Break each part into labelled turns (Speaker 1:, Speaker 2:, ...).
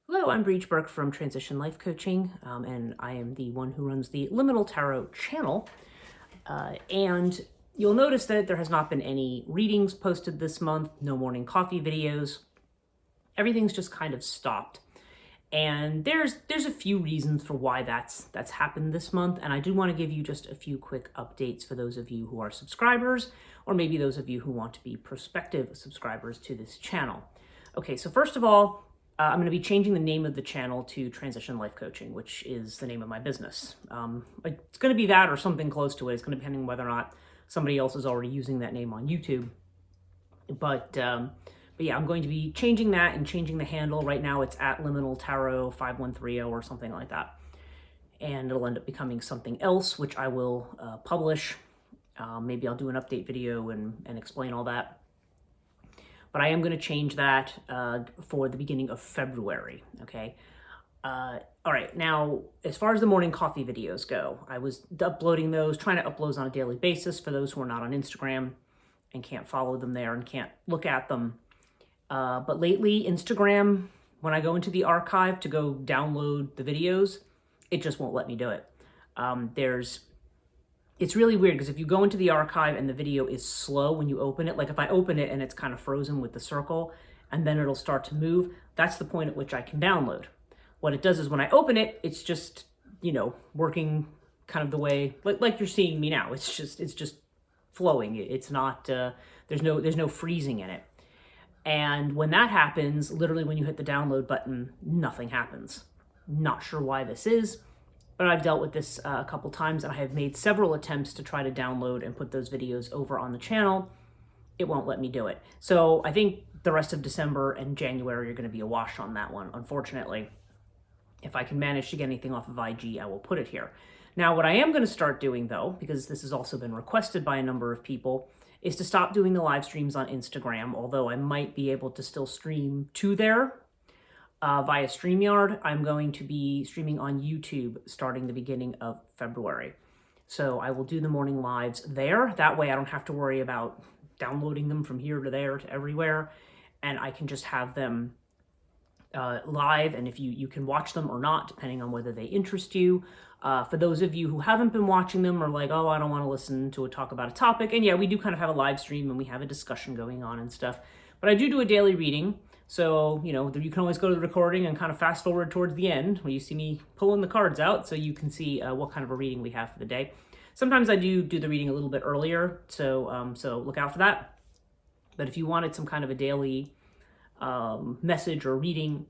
Speaker 1: Hello, I'm Breach Burke from Transition Life Coaching, and I am the one who runs the Liminal Tarot channel. And you'll notice that there has not been any readings posted this month, no morning coffee videos. Everything's just kind of stopped. And there's a few reasons for why that's happened this month, and I do want to give you just a few quick updates for those of you who are subscribers, or maybe those of you who want to be prospective subscribers to this channel. Okay, so first of all, I'm going to be changing the name of the channel to Transition Life Coaching, which is the name of my business. It's going to be that or something close to it. It's going to depend on whether or not somebody else is already using that name on YouTube. But yeah, I'm going to be changing that and changing the handle. Right now it's at Liminal Tarot 5130 or something like that. And it'll end up becoming something else, which I will publish. Maybe I'll do an update video and explain all that. But I am going to change that for the beginning of February, okay? All right, now, as far as the morning coffee videos go, I was uploading those, trying to upload on a daily basis for those who are not on Instagram and can't follow them there and can't look at them. But lately, Instagram, when I go into the archive to go download the videos, it just won't let me do it. It's really weird because if you go into the archive and the video is slow when you open it, like if I open it and it's kind of frozen with the circle and then it'll start to move, that's the point at which I can download. What it does is when I open it, it's just, working kind of the way, like you're seeing me now. It's just flowing. It's not, there's no freezing in it. And when that happens, literally when you hit the download button, nothing happens. Not sure why this is, but I've dealt with this a couple times, and I have made several attempts to try to download and put those videos over on the channel. It won't let me do it. So I think the rest of December and January are going to be a wash on that one, unfortunately. If I can manage to get anything off of IG, I will put it here. Now, what I am going to start doing, though, because this has also been requested by a number of people, is to stop doing the live streams on Instagram, although I might be able to still stream to there via StreamYard. I'm going to be streaming on YouTube starting the beginning of February. So I will do the morning lives there. That way I don't have to worry about downloading them from here to there to everywhere. And I can just have them live, and if you can watch them or not, depending on whether they interest you. For those of you who haven't been watching them or like, oh, I don't want to listen to a talk about a topic, and yeah, we do kind of have a live stream and we have a discussion going on and stuff, but I do a daily reading. So, you can always go to the recording and kind of fast forward towards the end when you see me pulling the cards out so you can see what kind of a reading we have for the day. Sometimes I do the reading a little bit earlier, so look out for that. But if you wanted some kind of a daily message or reading,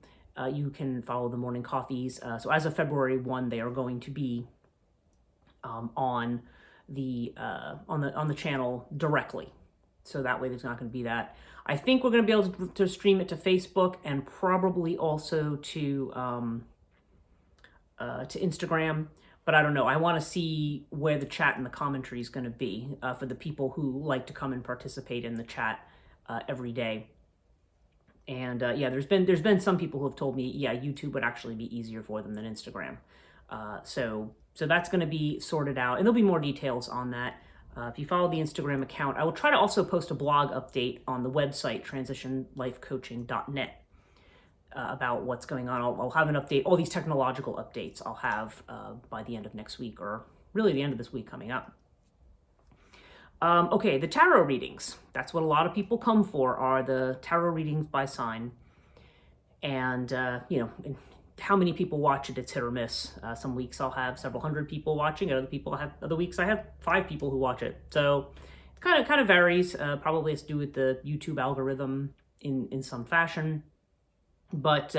Speaker 1: you can follow the morning coffees. So as of February 1, they are going to be on the channel directly. So that way there's not going to be that. I think we're going to be able to stream it to Facebook and probably also to Instagram. But I don't know. I want to see where the chat and the commentary is going to be for the people who like to come and participate in the chat every day. And yeah, there's been some people who have told me, yeah, YouTube would actually be easier for them than Instagram. So that's going to be sorted out, and there'll be more details on that. If you follow the Instagram account, I will try to also post a blog update on the website, transitionlifecoaching.net, about what's going on. I'll have an update, all these technological updates I'll have by the end of next week, or really the end of this week coming up. Okay, the tarot readings. That's what a lot of people come for, are the tarot readings by sign. And, how many people watch it, it's hit or miss. Some weeks I'll have several hundred people watching, and other weeks I have 5 people who watch it. So it kind of varies. Probably has to do with the YouTube algorithm in some fashion. But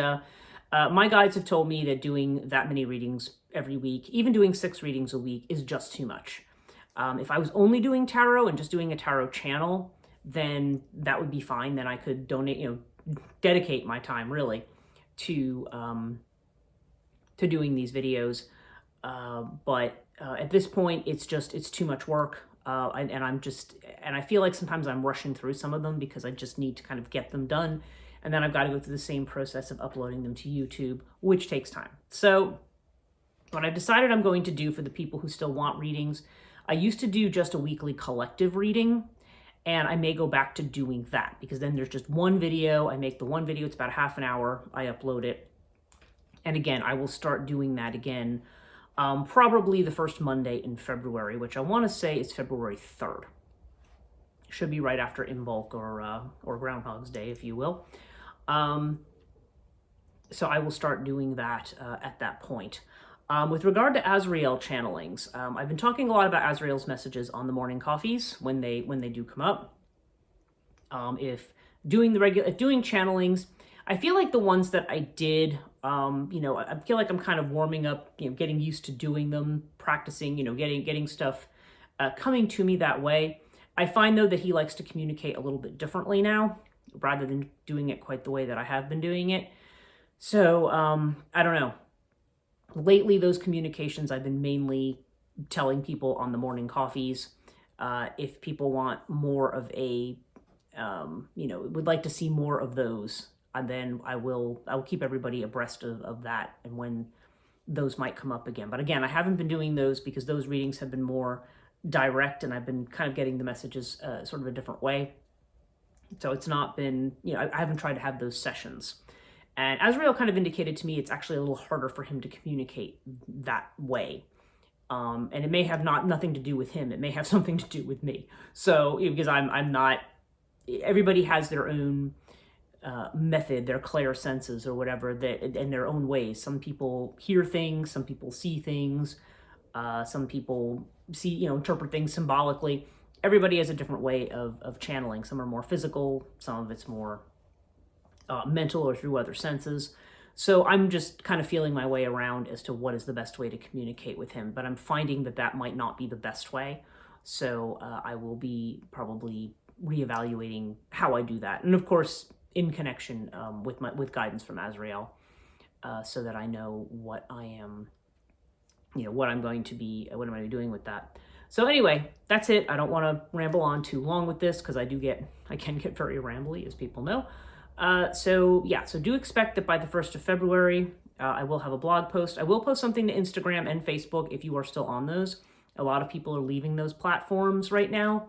Speaker 1: my guides have told me that doing that many readings every week, even doing 6 readings a week, is just too much. If I was only doing tarot and just doing a tarot channel, then that would be fine. Then I could dedicate my time really to doing these videos. But at this point, it's too much work. And I feel like sometimes I'm rushing through some of them because I just need to kind of get them done. And then I've got to go through the same process of uploading them to YouTube, which takes time. So what I've decided I'm going to do for the people who still want readings, I used to do just a weekly collective reading, and I may go back to doing that because then there's just one video. I make the one video, it's about half an hour. I upload it, And again, I will start doing that again, probably the first Monday in February, which I want to say is February 3rd. Should be right after Imbolc or Groundhog's Day, if you will. So I will start doing that at that point. With regard to Azrael channelings, I've been talking a lot about Azrael's messages on the morning coffees when they do come up. If doing channelings, I feel like the ones that I did, I feel like I'm kind of warming up, getting used to doing them, practicing, getting stuff coming to me that way. I find though that he likes to communicate a little bit differently now, rather than doing it quite the way that I have been doing it. So I don't know. Lately, those communications I've been mainly telling people on the morning coffees. If people want more of a, would like to see more of those, and then I will keep everybody abreast of that and when those might come up again. But again, I haven't been doing those because those readings have been more direct, and I've been kind of getting the messages sort of a different way. So it's not been, I haven't tried to have those sessions. And Azrael kind of indicated to me it's actually a little harder for him to communicate that way. And it may have nothing to do with him. It may have something to do with me. So, because I'm not, everybody has their own method, their clairsenses or whatever, in their own ways. Some people hear things, some people see things, some people see, interpret things symbolically. Everybody has a different way of channeling. Some are more physical, some of it's more mental or through other senses. So I'm just kind of feeling my way around as to what is the best way to communicate with him. But I'm finding that might not be the best way. So I will be probably reevaluating how I do that. And of course, in connection with guidance from Azrael, so that I know what I am, what I'm going to be doing with that. So anyway, that's it. I don't want to ramble on too long with this because I can get very rambly, as people know. So do expect that by the 1st of February, I will have a blog post. I will post something to Instagram and Facebook if you are still on those. A lot of people are leaving those platforms right now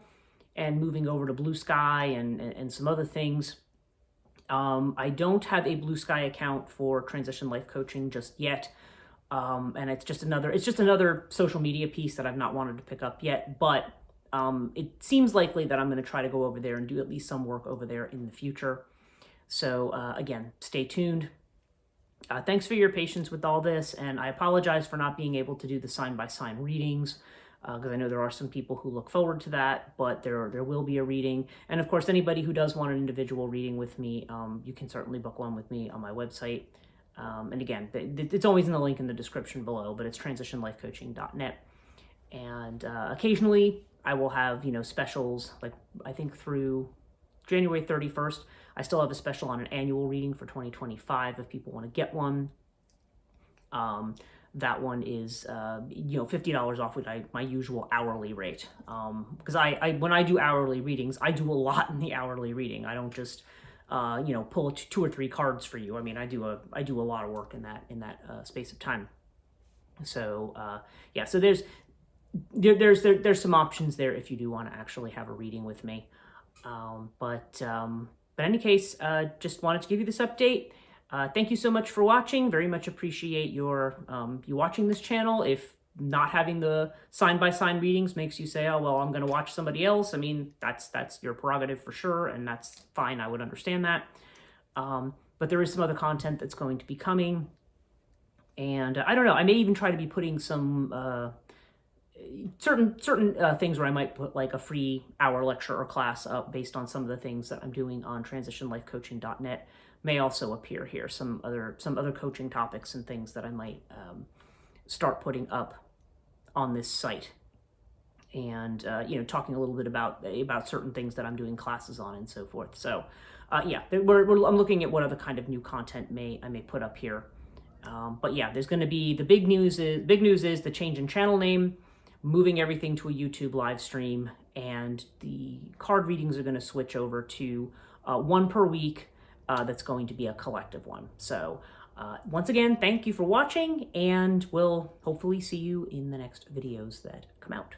Speaker 1: and moving over to Blue Sky and some other things. I don't have a Blue Sky account for Transition Life Coaching just yet. And it's just another social media piece that I've not wanted to pick up yet, but it seems likely that I'm going to try to go over there and do at least some work over there in the future. So again, stay tuned. Thanks for your patience with all this, and I apologize for not being able to do the sign-by-sign readings, because I know there are some people who look forward to that, but there will be a reading. And of course, anybody who does want an individual reading with me, you can certainly book one with me on my website. And again, it's always in the link in the description below, but it's transitionlifecoaching.net. And occasionally I will have, specials, like I think through January 31st, I still have a special on an annual reading for 2025 if people want to get one. That one is, $50 off with my usual hourly rate. Because when I do hourly readings, I do a lot in the hourly reading. I don't just, pull 2 or 3 cards for you. I mean, I do a lot of work in that space of time. So, so there's some options there if you do want to actually have a reading with me. But in any case, just wanted to give you this update. Thank you so much for watching. Very much appreciate you watching this channel. If not having the sign-by-sign readings makes you say, oh, well, I'm going to watch somebody else, I mean, that's your prerogative for sure, and that's fine. I would understand that. But there is some other content that's going to be coming. And I don't know, I may even try to be putting some certain things where I might put like a free hour lecture or class up based on some of the things that I'm doing on transitionlifecoaching.net may also appear here. Some other coaching topics and things that I might start putting up on this site, and talking a little bit about certain things that I'm doing classes on and so forth. So I'm looking at what other kind of new content I may put up here. But yeah, there's going to be the big news is the change in channel name, moving everything to a YouTube live stream, and the card readings are going to switch over to one per week. That's going to be a collective one. So once again, thank you for watching, and we'll hopefully see you in the next videos that come out.